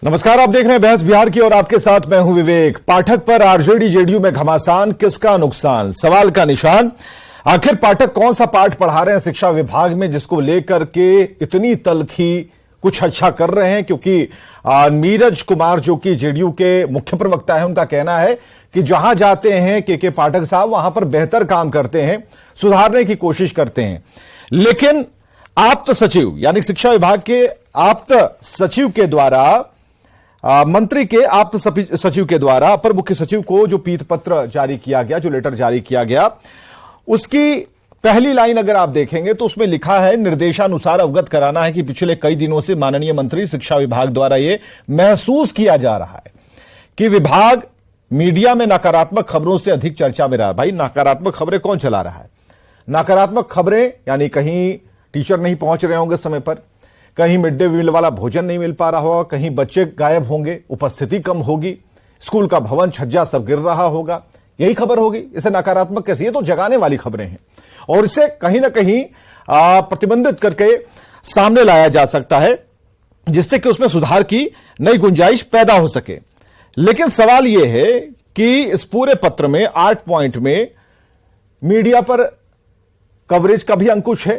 नमस्कार, आप देख रहे हैं बहस बिहार की और आपके साथ मैं हूं विवेक। पाठक पर आरजेडी जेडीयू में घमासान, किसका नुकसान, सवाल का निशान। आखिर पाठक कौन सा पाठ पढ़ा रहे हैं शिक्षा विभाग में जिसको लेकर के इतनी तलखी कुछ अच्छा कर रहे हैं? क्योंकि नीरज कुमार जो कि जेडीयू के मुख्य प्रवक्ता है, उनका कहना है कि जहां जाते हैं के पाठक साहब वहां पर बेहतर काम करते हैं, सुधारने की कोशिश करते हैं। लेकिन आप्त सचिव यानी शिक्षा विभाग के आप्त सचिव के द्वारा मंत्री के आप्त सचिव के द्वारा अपर मुख्य सचिव को जो पीत पत्र जारी किया गया, जो लेटर जारी किया गया, उसकी पहली लाइन अगर आप देखेंगे तो उसमें लिखा है, निर्देशानुसार अवगत कराना है कि पिछले कई दिनों से माननीय मंत्री शिक्षा विभाग द्वारा यह महसूस किया जा रहा है कि विभाग मीडिया में नकारात्मक खबरों से अधिक चर्चा में रहा। भाई, नकारात्मक खबरें कौन चला रहा है? नकारात्मक खबरें यानी कहीं टीचर नहीं पहुंच रहे होंगे समय पर, कहीं मिड डे मील वाला भोजन नहीं मिल पा रहा होगा, कहीं बच्चे गायब होंगे, उपस्थिति कम होगी, स्कूल का भवन छज्जा सब गिर रहा होगा, यही खबर होगी। इसे नकारात्मक कैसे? ये तो जगाने वाली खबरें हैं और इसे कहीं ना कहीं प्रतिबंधित करके सामने लाया जा सकता है जिससे कि उसमें सुधार की नई गुंजाइश पैदा हो सके। लेकिन सवाल यह है कि इस पूरे पत्र में 8 पॉइंट में मीडिया पर कवरेज का भी अंकुश है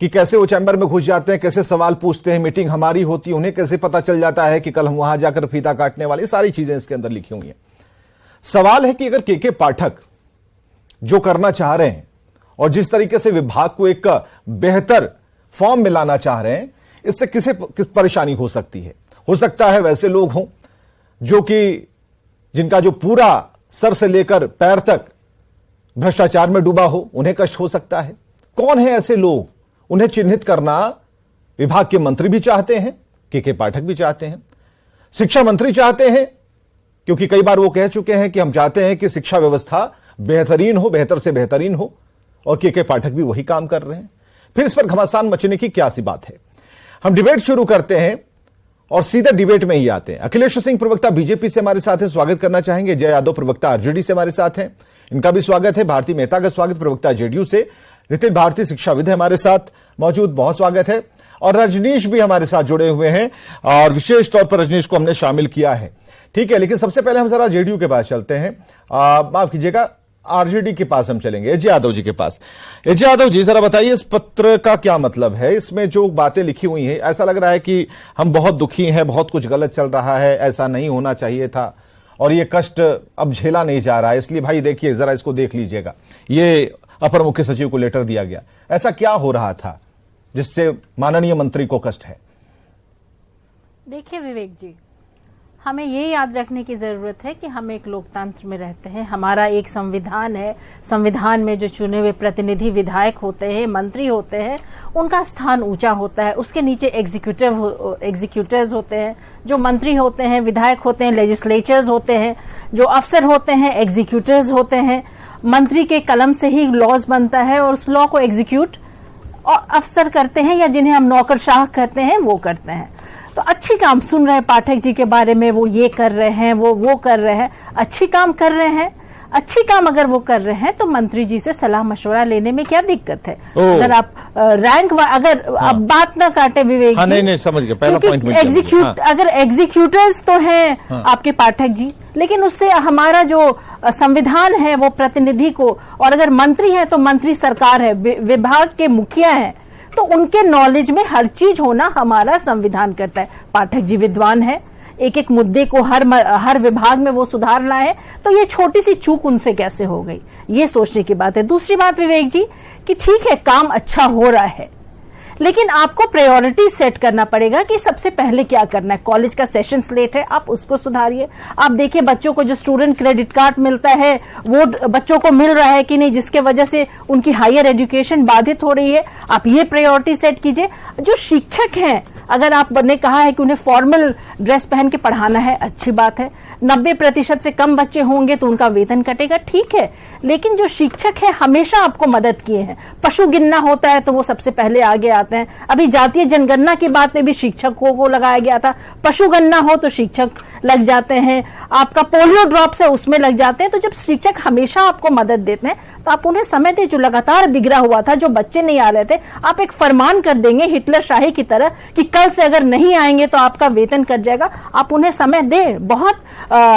कि कैसे वो चैंबर में घुस जाते हैं, कैसे सवाल पूछते हैं, मीटिंग हमारी होती है, उन्हें कैसे पता चल जाता है कि कल हम वहां जाकर फीता काटने वाली, सारी चीजें इसके अंदर लिखी हुई हैं। सवाल है कि अगर के पाठक जो करना चाह रहे हैं और जिस तरीके से विभाग को एक बेहतर फॉर्म में लाना चाह रहे हैं, इससे किस परेशानी हो सकती है? हो सकता है वैसे लोग हों जो कि जिनका जो पूरा सर से लेकर पैर तक भ्रष्टाचार में डूबा हो, उन्हें कष्ट हो सकता है। कौन है ऐसे लोग? उन्हें चिन्हित करना विभाग के मंत्री भी चाहते हैं, के पाठक भी चाहते हैं, शिक्षा मंत्री चाहते हैं, क्योंकि कई बार वो कह चुके हैं कि हम चाहते हैं कि शिक्षा व्यवस्था बेहतरीन हो, बेहतर से बेहतरीन हो, और के पाठक भी वही काम कर रहे हैं। फिर इस पर घमासान मचने की क्या सी बात है? हम डिबेट शुरू करते हैं और सीधे डिबेट में ही आते हैं। अखिलेश सिंह प्रवक्ता बीजेपी से हमारे साथ हैं, स्वागत करना चाहेंगे। जय यादव प्रवक्ता आरजेडी से हमारे साथ हैं, इनका भी स्वागत है। भारती मेहता का स्वागत, प्रवक्ता जेडीयू से। नितिन भारती शिक्षाविद हमारे साथ मौजूद, बहुत स्वागत है। और रजनीश भी हमारे साथ जुड़े हुए हैं और विशेष तौर पर रजनीश को हमने शामिल किया है। ठीक है, लेकिन सबसे पहले हम जरा जेडीयू के पास चलते हैं, माफ कीजिएगा आरजेडी के पास हम चलेंगे, एजे यादव जी के पास। एजे यादव जी, जरा बताइए इस पत्र का क्या मतलब है? इसमें जो बातें लिखी हुई हैं, ऐसा लग रहा है कि हम बहुत दुखी हैं, बहुत कुछ गलत चल रहा है, ऐसा नहीं होना चाहिए था और ये कष्ट अब झेला नहीं जा रहा है, इसलिए भाई देखिए जरा इसको देख लीजिएगा, ये अपर मुख्य सचिव को लेटर दिया गया। ऐसा क्या हो रहा था जिससे माननीय मंत्री को कष्ट है? देखिए विवेक जी, हमें ये याद रखने की जरूरत है कि हम एक लोकतंत्र में रहते हैं, हमारा एक संविधान है। संविधान में जो चुने हुए प्रतिनिधि विधायक होते हैं, मंत्री होते हैं, उनका स्थान ऊंचा होता है। उसके नीचे एग्जीक्यूटिव्स होते हैं, जो मंत्री होते हैं, विधायक होते हैं, लेजिस्लेचर्स होते हैं, जो अफसर होते हैं, एग्जीक्यूटिव्स होते हैं। मंत्री के कलम से ही लॉज बनता है और उस लॉ को एग्जीक्यूट और अफसर करते हैं, या जिन्हें हम नौकरशाह करते हैं वो करते हैं। तो अच्छी काम सुन रहे हैं पाठक जी के बारे में, वो ये कर रहे हैं, वो कर रहे हैं, अच्छी काम कर रहे हैं। अच्छी काम अगर वो कर रहे हैं तो मंत्री जी से सलाह मशवरा लेने में क्या दिक्कत है? अगर आप रैंक अगर आप बात ना काटे विवेक जी, नहीं समझ गए, पहला पॉइंट अगर एग्जीक्यूटर्स तो हैं आपके पाठक जी, लेकिन उससे हमारा जो संविधान है वो प्रतिनिधि को, और अगर मंत्री है तो मंत्री सरकार है, विभाग के मुखिया है, तो उनके नॉलेज में हर चीज होना हमारा संविधान करता है। पाठक जी विद्वान है, एक एक मुद्दे को हर विभाग में वो सुधारना है, तो ये छोटी सी चूक उनसे कैसे हो गई, ये सोचने की बात है। दूसरी बात विवेक जी कि ठीक है काम अच्छा हो रहा है, लेकिन आपको प्रायोरिटी सेट करना पड़ेगा कि सबसे पहले क्या करना है। कॉलेज का सेशन स्लेट है, आप उसको सुधारिए। आप देखिए बच्चों को जो स्टूडेंट क्रेडिट कार्ड मिलता है वो बच्चों को मिल रहा है कि नहीं, जिसके वजह से उनकी हायर एजुकेशन बाधित हो रही है, आप ये प्रायोरिटी सेट कीजिए। जो शिक्षक हैं, अगर आपने कहा है कि उन्हें फॉर्मल ड्रेस पहन के पढ़ाना है, अच्छी बात है। 90% से कम बच्चे होंगे तो उनका वेतन कटेगा, ठीक है, लेकिन जो शिक्षक है हमेशा आपको मदद किए हैं। पशु गिनना होता है तो वो सबसे पहले आगे आते हैं। अभी जातीय जनगणना की बात में भी शिक्षकों को लगाया गया था, पशु गणना हो तो शिक्षक लग जाते हैं, आपका पोलियो ड्रॉप्स है उसमें लग जाते हैं। तो जब शिक्षक हमेशा आपको मदद देते हैं तो आप उन्हें समय दें। जो लगातार बिगड़ा हुआ था, जो बच्चे नहीं आ रहे थे, आप एक फरमान कर देंगे हिटलर शाही की तरह कि कल से अगर नहीं आएंगे तो आपका वेतन कट जाएगा। आप उन्हें समय दें। बहुत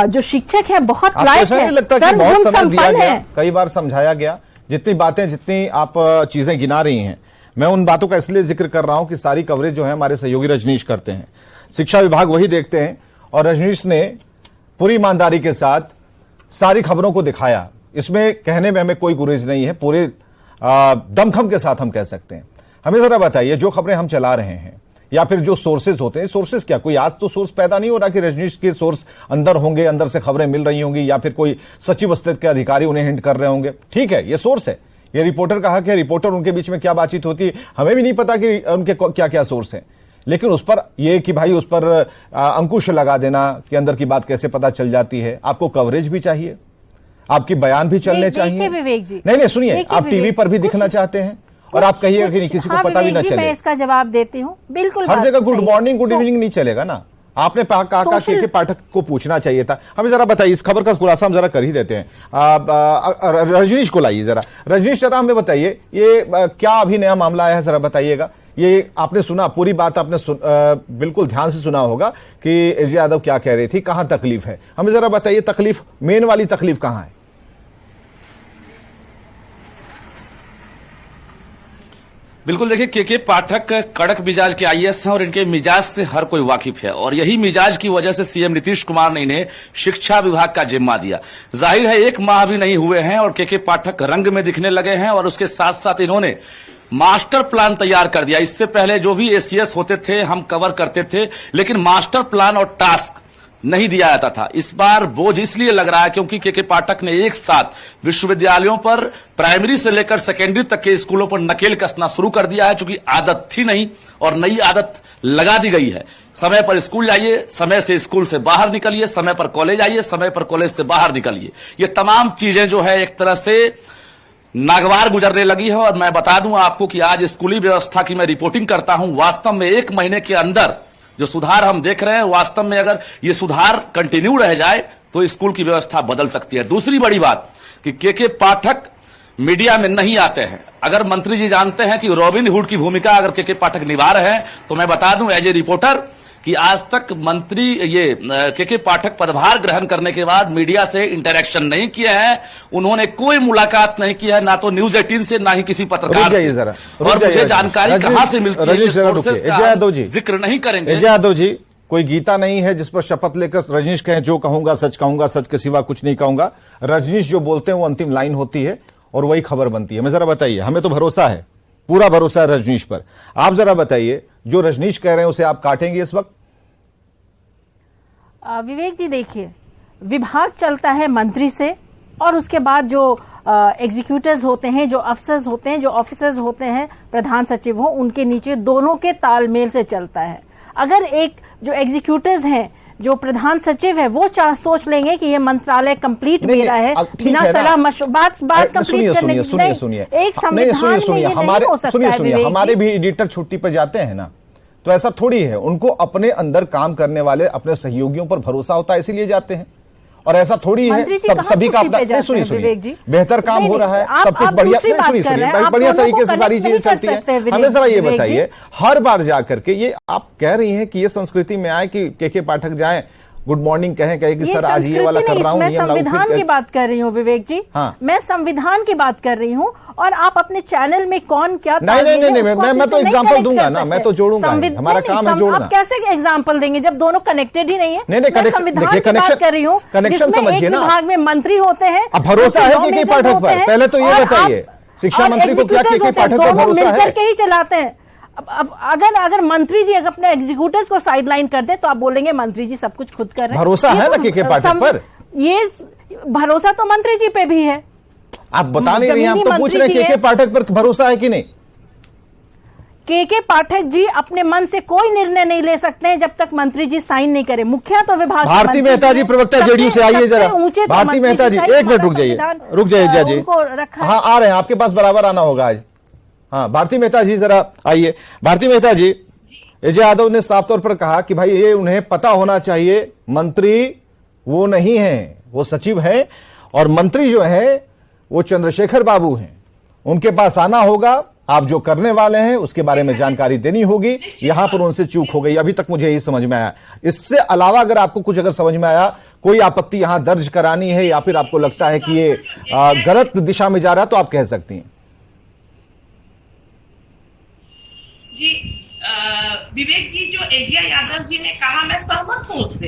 जो शिक्षक है बहुत लायक है, लगता कि बहुत समय दिया गया, कई बार समझाया गया। जितनी बातें, जितनी आप चीजें गिना रही हैं, मैं उन बातों का इसलिए जिक्र कर रहा हूं कि सारी कवरेज जो है हमारे सहयोगी रजनीश करते हैं, शिक्षा विभाग वही देखते हैं, और रजनीश ने पूरी ईमानदारी के साथ सारी खबरों को दिखाया। इसमें कहने में हमें कोई गुरेज नहीं है, पूरे दमखम के साथ हम कह सकते हैं। हमें जरा बताइए, जो खबरें हम चला रहे हैं या फिर जो सोर्सेज होते हैं, सोर्सेज क्या, कोई आज तो सोर्स पैदा नहीं हो रहा कि रजनीश के सोर्स अंदर होंगे, अंदर से खबरें मिल रही होंगी, या फिर कोई सचिव स्तर के अधिकारी उन्हें हिंट कर रहे होंगे। ठीक है, ये सोर्स है, ये रिपोर्टर का हक है, रिपोर्टर उनके बीच में क्या बातचीत होती है हमें भी नहीं पता कि उनके क्या क्या सोर्स है, लेकिन उस पर ये कि भाई उस पर अंकुश लगा देना कि अंदर की बात कैसे पता चल जाती है। आपको कवरेज भी चाहिए, आपकी बयान भी चलने चाहिए। विवेक जी, नहीं सुनिए, आप टीवी पर भी दिखना चाहते हैं और आप कहिएगा कि किसी को पता भी ना चले। मैं इसका जवाब देती हूँ, बिल्कुल हर जगह गुड मॉर्निंग गुड इवनिंग नहीं चलेगा ना। आपने कहा के पाठक को पूछना चाहिए था। हमें जरा बताइए, इस खबर का खुलासा हम जरा कर ही देते हैं। रजनीश को लाइए जरा। रजनीश जरा हमें बताइए, ये क्या अभी नया मामला आया है, जरा बताइएगा। ये आपने सुना, पूरी बात आपने बिल्कुल ध्यान से सुना होगा कि एजे यादव क्या कह रही थी, कहां तकलीफ है, हमें जरा बताइए। तकलीफ, मेन वाली तकलीफ कहां है? बिल्कुल, देखिए के पाठक कड़क मिजाज के आईएएस हैं और इनके मिजाज से हर कोई वाकिफ है, और यही मिजाज की वजह से सीएम नीतीश कुमार ने इन्हें शिक्षा विभाग का जिम्मा दिया। जाहिर है 1 माह भी नहीं हुए हैं और के पाठक रंग में दिखने लगे हैं, और उसके साथ साथ इन्होंने मास्टर प्लान तैयार कर दिया। इससे पहले जो भी एसीएस होते थे हम कवर करते थे, लेकिन मास्टर प्लान और टास्क नहीं दिया जाता था। इस बार बोझ इसलिए लग रहा है क्योंकि के पाठक ने एक साथ विश्वविद्यालयों पर प्राइमरी से लेकर सेकेंडरी तक के स्कूलों पर नकेल कसना शुरू कर दिया है, चूंकि आदत थी नहीं और नई आदत लगा दी गई है। समय पर स्कूल जाइए, समय से स्कूल से बाहर निकलिए, समय पर कॉलेज आइए, समय पर कॉलेज से बाहर निकलिए। ये तमाम चीजें जो है एक तरह से नागवार गुजरने लगी है। और मैं बता दूं आपको कि आज स्कूली व्यवस्था की मैं रिपोर्टिंग करता हूं। वास्तव में 1 महीने के अंदर जो सुधार हम देख रहे हैं, वास्तव में अगर ये सुधार कंटिन्यू रह जाए तो स्कूल की व्यवस्था बदल सकती है। दूसरी बड़ी बात कि के पाठक मीडिया में नहीं आते हैं। अगर मंत्री जी जानते हैं कि रॉबिन हुड की भूमिका अगर के पाठक निभा रहे हैं, तो मैं बता दूं एज ए रिपोर्टर कि आज तक मंत्री ये के पाठक पदभार ग्रहण करने के बाद मीडिया से इंटरेक्शन नहीं किए हैं। उन्होंने कोई मुलाकात नहीं की है, ना तो न्यूज 18 से, ना ही किसी पत्रकार से। और मुझे जानकारी कहां से मिलती है, सोर्सेस का जिक्र नहीं करेंगे। एजे यादव जी, कोई गीता नहीं है जिस पर शपथ लेकर रजनीश कहें जो कहूंगा सच के सिवा कुछ नहीं कहूंगा। रजनीश जो बोलते हैं वो अंतिम लाइन होती है और वही खबर बनती है। हमें जरा बताइए, हमें तो भरोसा है, पूरा भरोसा है रजनीश पर। आप जरा बताइए, जो रजनीश कह रहे हैं उसे आप काटेंगे इस वक्त? विवेक जी, देखिए, विभाग चलता है मंत्री से, और उसके बाद जो एग्जीक्यूटिव्स होते हैं, जो अफसर्स होते हैं, जो ऑफिसर्स होते हैं, प्रधान सचिव हो, उनके नीचे दोनों के तालमेल से चलता है। अगर एक जो एग्जीक्यूटिव्स हैं, जो प्रधान सचिव है, वो सोच लेंगे कि ये मंत्रालय कंप्लीट मेरा है, बिना सलाह बात कंप्लीट करने की, सुनिए एक संविधान में ये नहीं हो सकता है। सुनिए, हमारे भी एडिटर छुट्टी पर जाते हैं ना, तो ऐसा थोड़ी है। उनको अपने अंदर काम करने वाले अपने सहयोगियों पर भरोसा होता है, इसीलिए जाते हैं। और ऐसा थोड़ी है सभी का अपना। सुनिए, बेहतर काम हो रहा है, सब कुछ बढ़िया, बढ़िया तरीके से सारी चीजें चलती हैं। हमें जरा ये बताइए, हर बार जाकर के ये आप कह रही हैं कि ये संस्कृति में आए कि के पाठक जाएं, गुड मॉर्निंग कहें कि सर आज ये वाला कर रहा हूं, मैं संविधान की बात कर रही हूँ विवेक जी। हाँ। मैं संविधान की बात कर रही हूँ, और आप अपने चैनल में कौन क्या नहीं, मैं तो एग्जांपल दूंगा ना, मैं तो जोड़ूंगा, हमारा काम है जोड़ना। आप कैसे एग्जांपल देंगे जब दोनों कनेक्टेड ही नहीं है? नहीं, संविधान की बात कर रही हूँ, कनेक्शन समझिए ना। विभाग में मंत्री होते हैं, अब भरोसा है के पाठक पर? पहले तो ये बताइए, शिक्षा मंत्री को क्या के पाठक पर भरोसा है? के ही चलाते हैं। अब अगर मंत्री जी अपने एग्जीक्यूटिव्स को साइडलाइन कर दे, तो आप बोलेंगे मंत्री जी सब कुछ खुद कर रहे हैं। भरोसा है ना के पाठक पर? ये भरोसा तो मंत्री जी पे भी है। आप बता नहीं रही हैं, हम तो पूछ रहे हैं के पाठक पर भरोसा है कि नहीं? के पाठक जी अपने मन से कोई निर्णय नहीं ले सकते हैं जब तक मंत्री जी साइन नहीं करे। मुखिया तो विभाग भारती मेहता जी, प्रवक्ता जेडीयू से आइए जरा। भारती मेहता जी, 1 मिनट रुक जाइए जी। हाँ, आ रहे हैं, आपके पास बराबर आना होगा आज। हाँ, भारती मेहता जी जरा आइए। भारती मेहता जी, एजे यादव ने साफ तौर पर कहा कि भाई ये उन्हें पता होना चाहिए, मंत्री वो नहीं है, वो सचिव है, और मंत्री जो है वो चंद्रशेखर बाबू हैं, उनके पास आना होगा, आप जो करने वाले हैं उसके बारे में जानकारी देनी होगी। यहां पर उनसे चूक हो गई, अभी तक मुझे यही समझ में आया। इससे अलावा अगर आपको कुछ अगर समझ में आया, कोई आपत्ति यहां दर्ज करानी है या फिर आपको लगता है कि ये गलत दिशा में जा रहा है, तो आप कह सकती हैं। जी विवेक जी, जो एजिया यादव जी ने कहा, मैं सहमत हूं उससे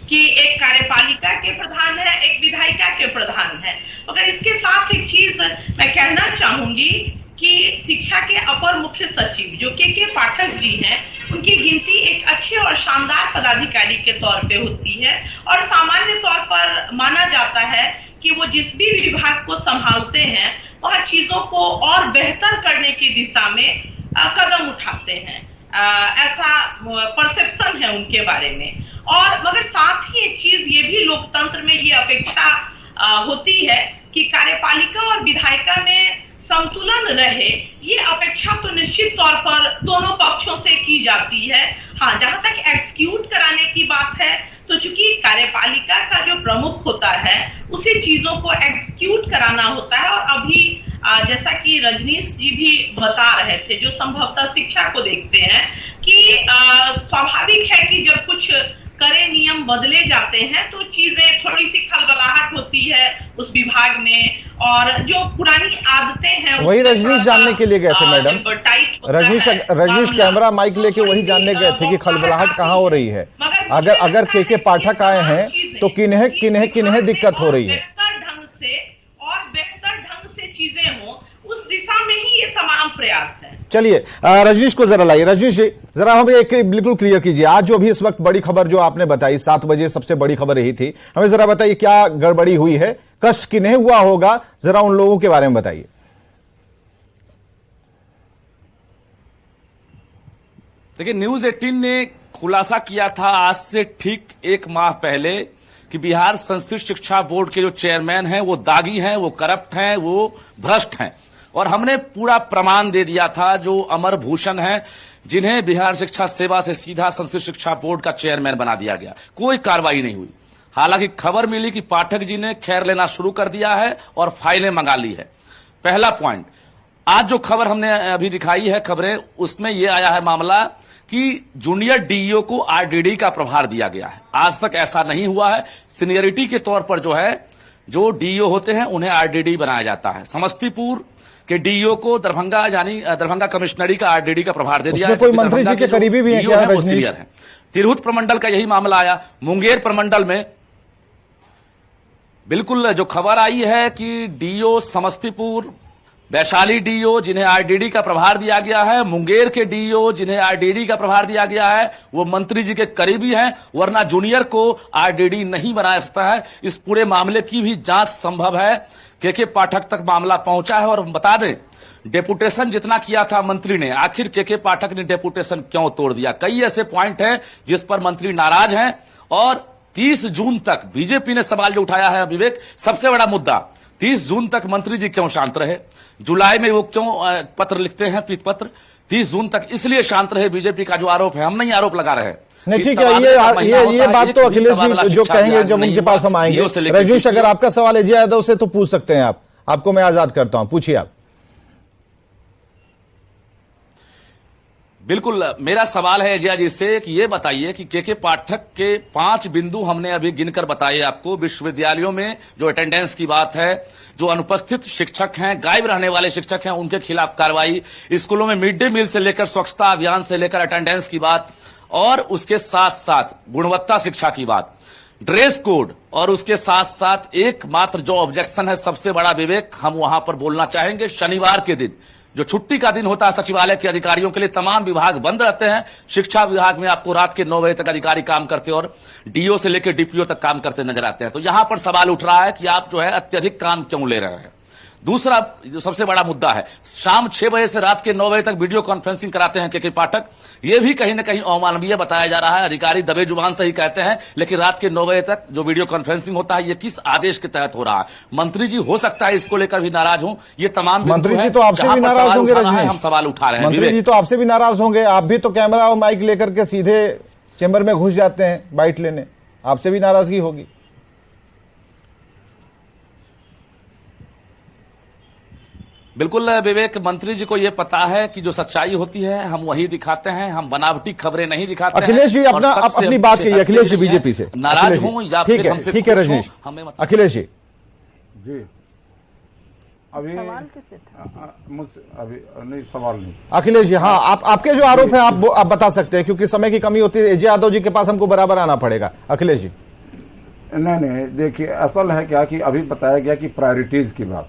कि एक कार्यपालिका के प्रधान है, एक विधायिका के प्रधान है। मगर इसके साथ एक चीज मैं कहना चाहूंगी कि शिक्षा के अपर मुख्य सचिव जो के पाठक जी हैं, उनकी गिनती एक अच्छे और शानदार पदाधिकारी के तौर पे होती है और सामान्य तौर पर माना जाता है कि वो जिस भी विभाग को संभालते हैं वह चीजों को और बेहतर करने की दिशा में कदम उठाते हैं। ऐसा परसेप्शन है उनके बारे में। और मगर साथ ही एक चीज ये भी लोकतंत्र में ये अपेक्षा होती है कि कार्यपालिका और विधायिका में संतुलन रहे। ये अपेक्षा तो निश्चित तौर पर दोनों पक्षों से की जाती है। हाँ, जहां तक एग्जीक्यूट कराने की बात है, तो चूंकि कार्यपालिका का जो प्रमुख होता है उसी चीजों को एग्जीक्यूट कराना होता है। और अभी जैसा कि रजनीश जी भी बता रहे थे, जो संभवतः शिक्षा को देखते हैं, कि स्वाभाविक है कि जब कुछ करे नियम बदले जाते हैं तो चीजें थोड़ी सी खलबलाहट होती है उस विभाग में, और जो पुरानी आदतें हैं वही रजनीश जानने के लिए गए थे मैडम। रजनीश कैमरा माइक लेके वही जानने गए थे कि खलबलाहट कहाँ हो रही है। अगर के पाठक आए हैं तो किन्हें दिक्कत हो रही है। बेहतर ढंग से चीजें हो, उस दिशा में ही ये तमाम प्रयास है। चलिए रजनीश को जरा लाइए। रजनीश जी, जरा हमें एक बिल्कुल क्लियर कीजिए, आज जो भी इस वक्त बड़ी खबर जो आपने बताई 7 बजे सबसे बड़ी खबर यही थी, हमें जरा बताइए क्या गड़बड़ी हुई है, कष्ट किन्हें हुआ होगा, जरा उन लोगों के बारे में बताइए। देखिए, न्यूज 18 ने खुलासा किया था आज से ठीक 1 माह पहले कि बिहार संस्कृत शिक्षा बोर्ड के जो चेयरमैन हैं वो दागी हैं, वो करप्ट हैं, वो भ्रष्ट हैं। और हमने पूरा प्रमाण दे दिया था, जो अमर भूषण हैं, जिन्हें बिहार शिक्षा सेवा से सीधा संस्कृत शिक्षा बोर्ड का चेयरमैन बना दिया गया। कोई कार्रवाई नहीं हुई। हालांकि खबर मिली कि पाठक जी ने खैर लेना शुरू कर दिया है और फाइलें मंगा ली है। पहला पॉइंट, आज जो खबर हमने अभी दिखाई है खबरें, उसमें यह आया है मामला कि जूनियर डीईओ को आरडीडी का प्रभार दिया गया है। आज तक ऐसा नहीं हुआ है। सीनियरिटी के तौर पर जो डीईओ होते हैं उन्हें आरडीडी बनाया जाता है। समस्तीपुर के डीईओ को दरभंगा यानी दरभंगा कमिश्नरी का आरडीडी का प्रभार दे दिया है। कोई मंत्री जी के करीबी भी हैं क्या? वो सीनियर है। तिरहुत प्रमंडल का यही मामला आया। मुंगेर प्रमंडल में बिल्कुल जो खबर आई है कि डीईओ समस्तीपुर, वैशाली डीईओ जिन्हें आरडीडी का प्रभार दिया गया है, मुंगेर के डीईओ जिन्हें आरडीडी का प्रभार दिया गया है, वो मंत्री जी के करीबी हैं, वरना जूनियर को आरडीडी नहीं बनाया सकता है। इस पूरे मामले की भी जांच संभव है। के पाठक तक मामला पहुंचा है। और बता दें, डेपुटेशन जितना किया था मंत्री ने, आखिर के पाठक ने डेपुटेशन क्यों तोड़ दिया? कई ऐसे पॉइंट हैं जिस पर मंत्री नाराज हैं। और 30 जून तक बीजेपी ने सवाल जो उठाया है विवेक, सबसे बड़ा मुद्दा, 30 जून तक मंत्री जी क्यों शांत रहे? जुलाई में वो क्यों पत्र लिखते हैं, पीत पत्र? 30 जून तक इसलिए शांत रहे। बीजेपी का जो आरोप है, हम नहीं आरोप लगा रहे हैं। नहीं, ठीक है, ये बात तो अखिलेश जी जो कहेंगे जब उनके पास हम आएंगे। रजनीश, अगर आपका सवाल एजिया यादव से तो पूछ सकते हैं आप, आपको मैं आजाद करता हूं, पूछिए आप। बिल्कुल, मेरा सवाल है एजिया जी से कि ये बताइए कि के पाठक के 5 बिंदु हमने अभी गिनकर बताए आपको। विश्वविद्यालयों में जो अटेंडेंस की बात है, जो अनुपस्थित शिक्षक हैं, गायब रहने वाले शिक्षक हैं, उनके खिलाफ कार्रवाई, स्कूलों में मिड डे मील से लेकर स्वच्छता अभियान से लेकर अटेंडेंस की बात, और उसके साथ साथ गुणवत्ता शिक्षा की बात, ड्रेस कोड, और उसके साथ साथ एकमात्र जो ऑब्जेक्शन है सबसे बड़ा विवेक, हम वहां पर बोलना चाहेंगे, शनिवार के दिन जो छुट्टी का दिन होता है सचिवालय के अधिकारियों के लिए, तमाम विभाग बंद रहते हैं। शिक्षा विभाग में आपको रात के 9 बजे तक अधिकारी काम करते और डीओ से लेकर डीपीओ तक काम करते नजर आते हैं। तो यहां पर सवाल उठ रहा है कि आप अत्यधिक काम क्यों ले रहे हैं? दूसरा जो सबसे बड़ा मुद्दा है, शाम 6 बजे से रात के 9 बजे तक वीडियो कॉन्फ्रेंसिंग कराते हैं के पाठक। यह भी कहीं ना कहीं अमानवीय बताया जा रहा है। अधिकारी दबे जुबान से ही कहते हैं, लेकिन रात के 9 बजे तक जो वीडियो कॉन्फ्रेंसिंग होता है, ये किस आदेश के तहत हो रहा है? मंत्री जी हो सकता है इसको लेकर भी नाराज हों। ये तमाम मंत्री जी तो आपसे भी नाराज होंगे, हम सवाल उठा रहे हैं। मंत्री जी तो आपसे भी नाराज होंगे। आप भी तो कैमरा और माइक लेकर के सीधे चेंबर में घुस जाते हैं बाइट लेने, आपसे भी नाराजगी होगी। बिल्कुल विवेक, मंत्री जी को ये पता है कि जो सच्चाई होती है हम वही दिखाते हैं, हम बनावटी खबरें नहीं दिखाते हैं। अखिलेश जी और अपना सबसे अपनी बात कहिए, अखिलेश जी नहीं है, बीजेपी से नाराज हों या ठीक फिर है, हमसे ठीक है खुश हों, रजनीश, हमें मतलब अखिलेश जी जी अभी सवाल किससे था? मुझसे अभी नहीं, सवाल नहीं। अखिलेश जी, हाँ आपके जो आरोप है आप बता सकते हैं, क्योंकि समय की कमी होती है। एजे यादव जी के पास हमको बराबर आना पड़ेगा। अखिलेश जी नहीं, देखिए असल है क्या कि अभी बताया गया कि प्रायोरिटीज की बात,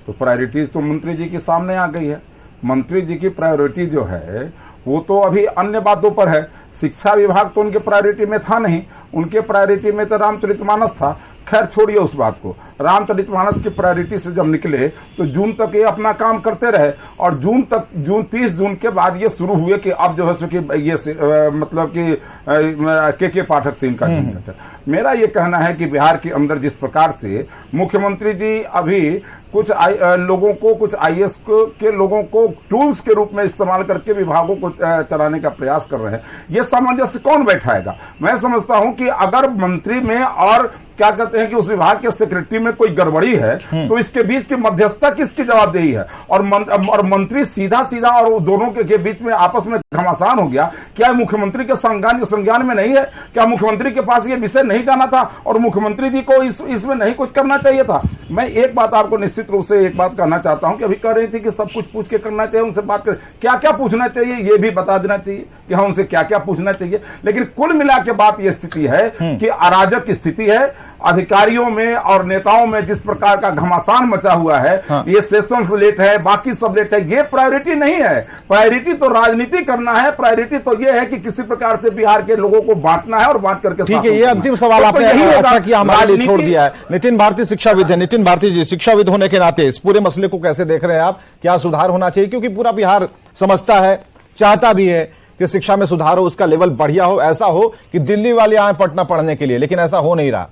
तो प्रायोरिटीज तो मंत्री जी के सामने आ गई है। मंत्री जी की प्रायोरिटी जो है वो तो अभी अन्य बातों पर है। शिक्षा विभाग तो उनके प्रायोरिटी में था नहीं, उनके प्रायोरिटी में तो रामचरितमानस था। खैर छोड़िए उस बात को। रामचरितमानस की प्रायोरिटी से जब निकले तो जून तक ये अपना काम करते रहे, और जून 30 जून के बाद ये शुरू हुए कि अब जो है सो कि ये मतलब कि के पाठक से इनका झंझट है। मेरा ये कहना है कि बिहार के अंदर जिस प्रकार से मुख्यमंत्री जी अभी कुछ लोगों को, कुछ आईएएस के लोगों को टूल्स के रूप में इस्तेमाल करके विभागों को चलाने का प्रयास कर रहे हैं, ये सामंजस्य कौन बैठाएगा? मैं समझता हूं कि अगर मंत्री में और क्या कहते हैं कि उस विभाग के सेक्रेटरी में कोई गड़बड़ी है तो इसके बीच की मध्यस्थता किसकी जवाबदेही है? और मंत्री सीधा और दोनों के बीच में आपस में घमासान हो गया। क्या मुख्यमंत्री के संज्ञान में नहीं है? क्या मुख्यमंत्री के पास ये विषय नहीं जाना था और मुख्यमंत्री जी को इसमें नहीं कुछ करना चाहिए था? मैं एक बात आपको निश्चित रूप से एक बात कहना चाहता हूं कि अभी कह रही थी कि सब कुछ पूछ के करना चाहिए, उनसे बात कर क्या क्या पूछना चाहिए ये भी बता देना चाहिए कि हाँ उनसे क्या क्या पूछना चाहिए। लेकिन कुल मिला के बात यह स्थिति है कि अराजक स्थिति है। अधिकारियों में और नेताओं में जिस प्रकार का घमासान मचा हुआ है, हाँ। ये सेशंस लेट है, बाकी सब लेट है, ये प्रायोरिटी नहीं है। प्रायोरिटी तो राजनीति करना है। प्रायोरिटी तो ये है कि किसी प्रकार से बिहार के लोगों को बांटना है और बांट करके। ठीक है, ये अंतिम सवाल आपने अच्छा किया हमारे लिए छोड़ दिया है। नितिन भारती शिक्षाविद है। नितिन भारती जी, शिक्षाविद होने के नाते इस पूरे मसले को कैसे देख रहे हैं आप? क्या सुधार होना चाहिए? क्योंकि पूरा बिहार समझता है, चाहता भी है कि शिक्षा में सुधार हो, उसका लेवल बढ़िया हो, ऐसा हो कि दिल्ली वाले आए पटना पढ़ने के लिए, लेकिन ऐसा हो नहीं रहा।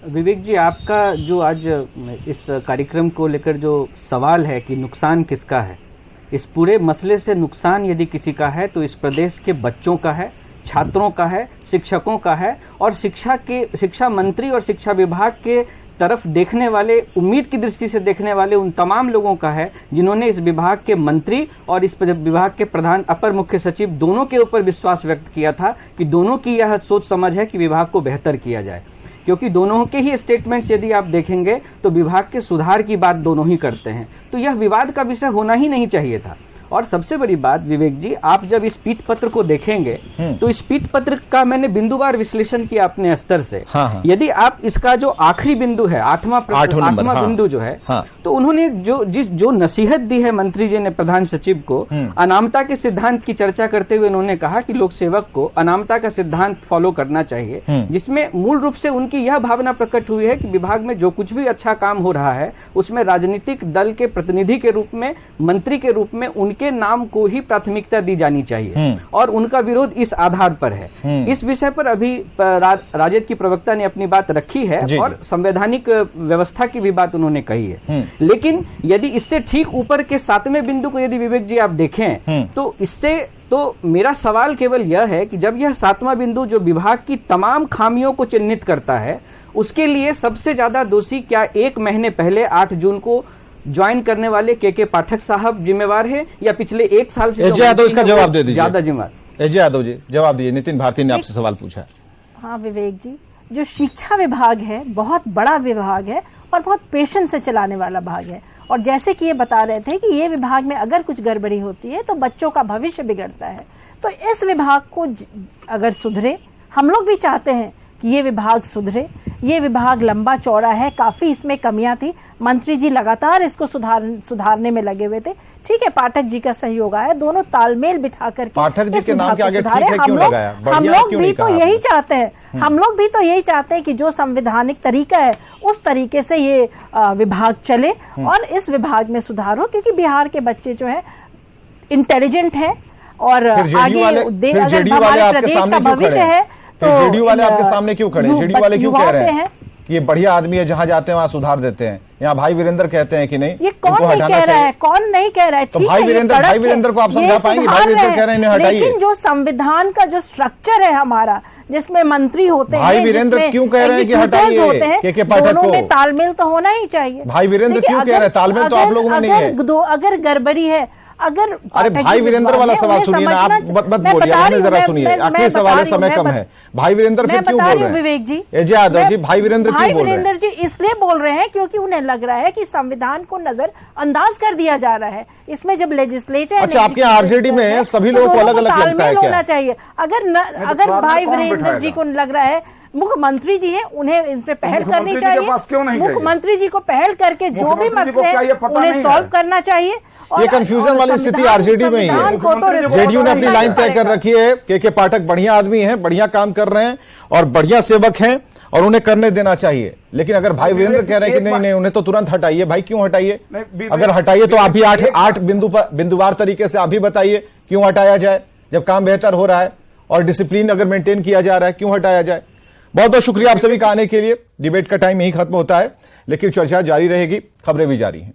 विवेक जी, आपका जो आज इस कार्यक्रम को लेकर जो सवाल है कि नुकसान किसका है, इस पूरे मसले से नुकसान यदि किसी का है तो इस प्रदेश के बच्चों का है, छात्रों का है, शिक्षकों का है, और शिक्षा मंत्री और शिक्षा विभाग के तरफ देखने वाले, उम्मीद की दृष्टि से देखने वाले उन तमाम लोगों का है जिन्होंने इस विभाग के मंत्री और इस विभाग के प्रधान अपर मुख्य सचिव दोनों के ऊपर विश्वास व्यक्त किया था कि दोनों की यह सोच समझ है कि विभाग को बेहतर किया जाए। क्योंकि दोनों के ही स्टेटमेंट्स यदि आप देखेंगे तो विभाग के सुधार की बात दोनों ही करते हैं, तो यह विवाद का विषय होना ही नहीं चाहिए था। और सबसे बड़ी बात विवेक जी, आप जब इस पीत पत्र को देखेंगे तो इस पीत पत्र का मैंने बिंदुवार विश्लेषण किया अपने स्तर से। हाँ। यदि आप इसका जो आखिरी बिंदु है, आठवां बिंदु जो है, हाँ। तो उन्होंने जो नसीहत दी है मंत्री जी ने प्रधान सचिव को, अनामता के सिद्धांत की चर्चा करते हुए उन्होंने कहा कि लोक सेवक को अनामता का सिद्धांत फॉलो करना चाहिए, जिसमें मूल रूप से उनकी यह भावना प्रकट हुई है कि विभाग में जो कुछ भी अच्छा काम हो रहा है उसमें राजनीतिक दल के प्रतिनिधि के रूप में, मंत्री के रूप में उनके नाम को ही प्राथमिकता दी जानी चाहिए, और उनका विरोध इस आधार पर है। इस विषय पर अभी राजद की प्रवक्ता ने अपनी बात रखी है और संवैधानिक व्यवस्था की भी बात उन्होंने कही है। लेकिन यदि इससे ठीक ऊपर के 7वें बिंदु को यदि विवेक जी आप देखें तो इससे तो मेरा सवाल केवल यह है कि जब यह 7वां बिंदु जो विभाग की तमाम खामियों को चिन्हित करता है, उसके लिए सबसे ज्यादा दोषी क्या 1 महीने पहले 8 जून को ज्वाइन करने वाले के पाठक साहब जिम्मेवार है, या पिछले 1 साल से? एजे यादव इसका जवाब दे दीजिए। ज्यादा जिम्मेवार एजे यादव जी जवाब दीजिए। नितिन भारती ने आपसे सवाल पूछा। हाँ विवेक जी, जो शिक्षा विभाग है बहुत बड़ा विभाग है और बहुत पेशेंस से चलाने वाला भाग है, और जैसे कि ये बता रहे थे कि ये विभाग में अगर कुछ गड़बड़ी होती है तो बच्चों का भविष्य बिगड़ता है। तो इस विभाग को अगर सुधरे, हम लोग भी चाहते हैं कि ये विभाग सुधरे। ये विभाग लंबा चौड़ा है, काफी इसमें कमियां थी, मंत्री जी लगातार इसको सुधारने में लगे हुए थे। ठीक है, पाठक जी का सहयोग आया, दोनों तालमेल बिठा करके पाठक जी के नाम के आगे ठीक है क्यों लगाया? हम लोग भी तो यही चाहते हैं, हम लोग भी तो यही चाहते हैं कि जो संवैधानिक तरीका है उस तरीके से ये विभाग चले और इस विभाग में सुधार हो, क्योंकि बिहार के बच्चे जो है इंटेलिजेंट है और आगे अगर हमारे प्रदेश का भविष्य है तो जेडीयू वाले आपके सामने क्यों खड़े? जेडीयू वाले क्यों कह रहे हैं कि ये बढ़िया आदमी है, जहां जाते हैं वहां सुधार देते हैं। यहाँ भाई वीरेंद्र कहते हैं कि नहीं, ये कौन इनको नहीं हटाना कह रहा चाहिए। है, कौन नहीं कह रहा है? तो ठीक भाई है, ये वीरेंद्र- कड़क भाई है, वीरेंद्र को आप ये समझा पाएंगे? भाई सुधार वीरेंद्र कह रहे हैं इन्हें हटाइए। लेकिन जो संविधान का जो स्ट्रक्चर है हमारा, जिसमें मंत्री होते हैं, भाई वीरेंद्र जिसमें क्यों कह रहे हैं कि executors हटाइए होते हैं, के पाठक दोनों को? में तालमेल तो होना ही चाहिए। भाई वीरेंद्र देखिए, क्यों कह रहे हैं? तालमेल तो आप लोगों में नहीं है। अगर गड़बड़ी है, अगर अरे भाई वीरेंद्र वाला सवाल सुनिए ना, आप मत बोलिए, हमें जरा सुनिए, आखिरी सवाल है, समय कम है। भाई वीरेंद्र फिर क्यों बोल रहे हैं? विवेक जी, एजे यादव जी, भाई वीरेंद्र क्यों बोल रहे हैं? वीरेंद्र जी इसलिए बोल रहे हैं क्योंकि उन्हें लग रहा है कि संविधान को नजरअंदाज कर दिया जा रहा है। इसमें जब लेजिस्लेचर, अच्छा, आपके आरजेडी में सभी लोगों को अलग-अलग लगता है क्या? होना चाहिए। अगर भाई वीरेंद्र जी को लग रहा है, मुख्यमंत्री जी हैं, उन्हें इस पे पहल करनी चाहिए। मुख्यमंत्री जी को पहल करके जो भी मसले हैं उन्हें सॉल्व करना चाहिए। ये कंफ्यूजन वाली स्थिति आरजेडी में ही है। जेडीयू ने अपनी लाइन तय कर रखी है। के पाठक बढ़िया आदमी हैं, बढ़िया काम कर रहे हैं और बढ़िया सेवक हैं और उन्हें करने देना चाहिए। लेकिन अगर भाई वीरेंद्र कह रहे हैं कि नहीं, उन्हें तो तुरंत हटाइए। भाई क्यों हटाइए? अगर हटाइए तो आप भी आठ बिंदुवार तरीके से आप भी बताइए क्यों हटाया जाए, जब काम बेहतर हो रहा है और डिसिप्लिन अगर मेंटेन किया जा रहा है, क्यों हटाया जाए? बहुत बहुत शुक्रिया आप सभी का आने के लिए। डिबेट का टाइम यही खत्म होता है, लेकिन चर्चा जारी रहेगी, खबरें भी जारी हैं।